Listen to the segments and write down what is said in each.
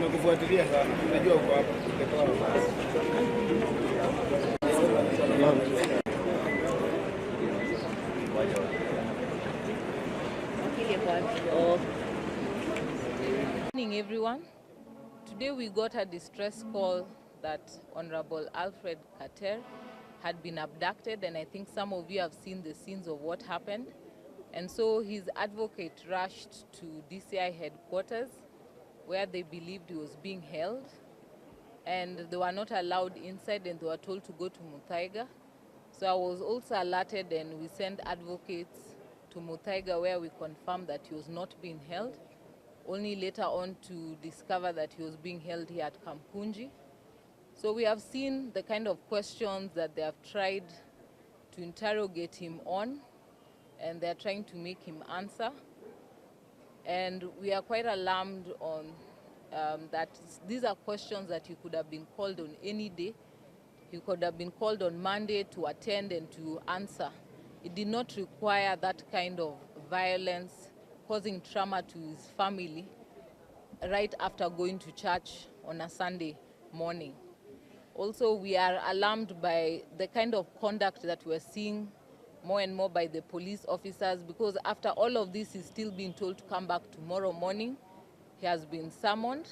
tumekufuatilia sana. Unajua uko hapa. Good morning, everyone. Today we got a distress call that Honorable Alfred Keter had been abducted, and I think some of you have seen the scenes of what happened. And so his advocate rushed to DCI headquarters where they believed he was being held, and they were not allowed inside and they were told to go to Muthaiga. So I was also alerted and we sent advocates to Muthaiga where we confirmed that he was not being held, only later on to discover that he was being held here at Kamkunji. So we have seen the kind of questions that they have tried to interrogate him on, and they're trying to make him answer. And we are quite alarmed on that these are questions that he could have been called on any day. He could have been called on Monday to attend and to answer. It did not require that kind of violence, causing trauma to his family right after going to church on a Sunday morning. Also, we are alarmed by the kind of conduct that we're seeing more and more by the police officers, because after all of this, he's still being told to come back tomorrow morning. He has been summoned,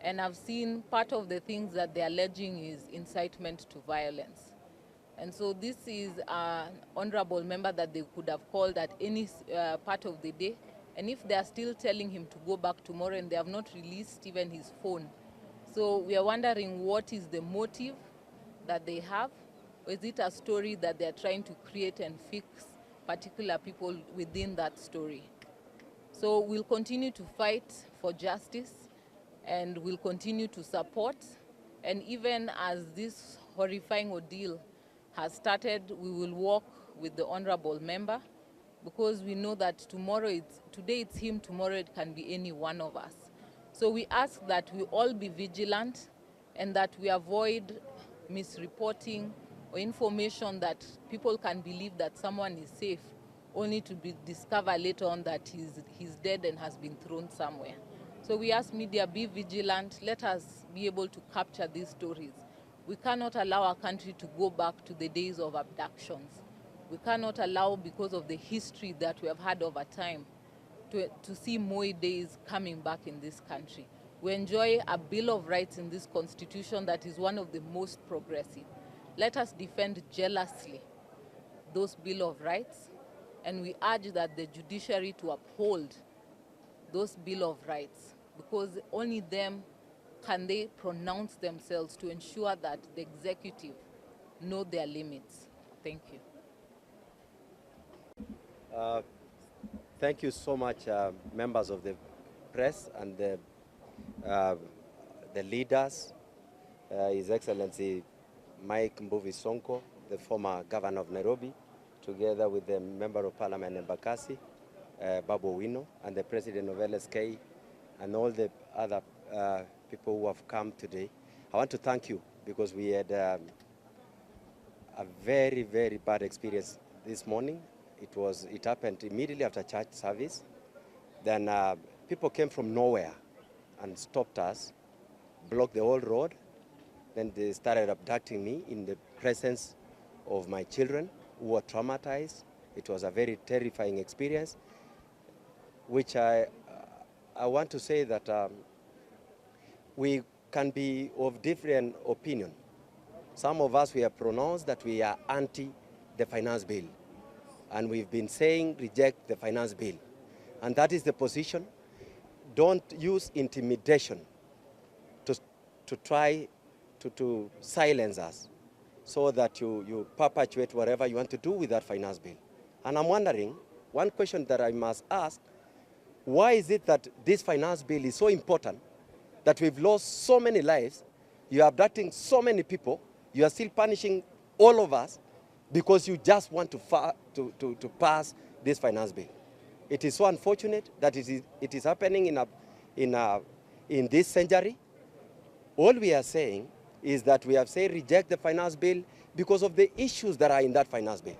and I've seen part of the things that they're alleging is incitement to violence. And so this is an honorable member that they could have called at any part of the day. And if they are still telling him to go back tomorrow and they have not released even his phone, so we are wondering what is the motive that they have. Or is it a story that they're trying to create and fix particular people within that story? So we'll continue to fight for justice, and we'll continue to support. And even as this horrifying ordeal has started, we will work with the honorable member, because we know that today it's him, tomorrow it can be any one of us. So we ask that we all be vigilant and that we avoid misreporting or information that people can believe that someone is safe, only to be discovered later on that he's dead and has been thrown somewhere. So we ask media, be vigilant, let us be able to capture these stories. We cannot allow our country to go back to the days of abductions. We cannot allow, because of the history that we have had over time, to see more days coming back in this country. We enjoy a Bill of Rights in this Constitution that is one of the most progressive. Let us defend jealously those Bill of Rights, and we urge that the judiciary to uphold those Bill of Rights, because only them can they pronounce themselves to ensure that the executive know their limits. Thank you. Thank you so much, members of the press and the leaders, His Excellency Mike Mbuvi Sonko, the former governor of Nairobi, together with the Member of Parliament Embakasi, Babu Wino, and the President of LSK, and all the other people who have come today. I want to thank you, because we had a very, very bad experience this morning. It happened immediately after church service. Then people came from nowhere and stopped us, blocked the whole road. Then they started abducting me in the presence of my children, who were traumatized. It was a very terrifying experience, which I want to say that we can be of different opinion. Some of us, we have pronounced that we are anti the finance bill. And we've been saying reject the finance bill. And that is the position. Don't use intimidation to try to silence us, so that you perpetuate whatever you want to do with that finance bill. And I'm wondering, one question that I must ask, why is it that this finance bill is so important, that we've lost so many lives, you're abducting so many people, you are still punishing all of us, because you just want to pass this finance bill? It is so unfortunate that it is happening in this century. All we are saying is that we have said reject the finance bill because of the issues that are in that finance bill.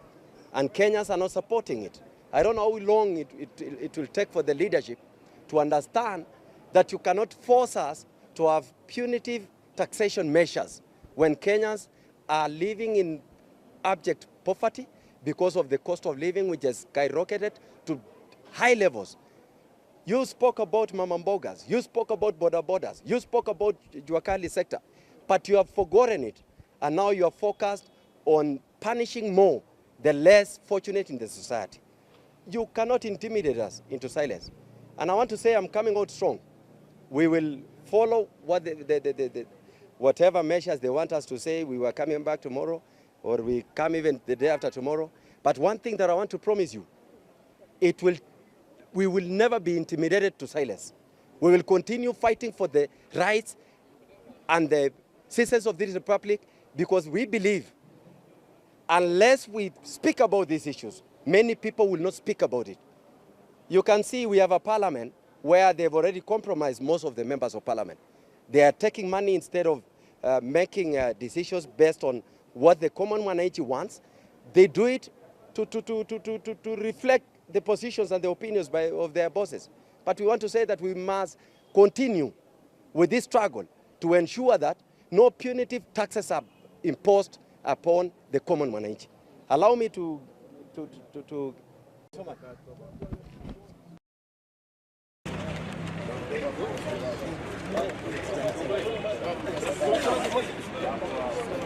And Kenyans are not supporting it. I don't know how long it will take for the leadership to understand that you cannot force us to have punitive taxation measures when Kenyans are living in abject poverty because of the cost of living, which has skyrocketed to high levels. You spoke about mama mbogas, you spoke about border borders, you spoke about Juakali sector, but you have forgotten it, and now you are focused on punishing more the less fortunate in the society. You cannot intimidate us into silence. And I want to say I'm coming out strong. We will follow what whatever measures they want us to say. We were coming back tomorrow, or we come even the day after tomorrow. But one thing that I want to promise you, we will never be intimidated to silence. We will continue fighting for the rights and the citizens of this republic, because we believe unless we speak about these issues, many people will not speak about it. You can see we have a parliament where they've already compromised most of the members of parliament. They are taking money instead of making decisions based on what the common mwananchi wants. They do it to reflect the positions and the opinions of their bosses. But we want to say that we must continue with this struggle to ensure that no punitive taxes are imposed upon the common mwananchi. Allow me to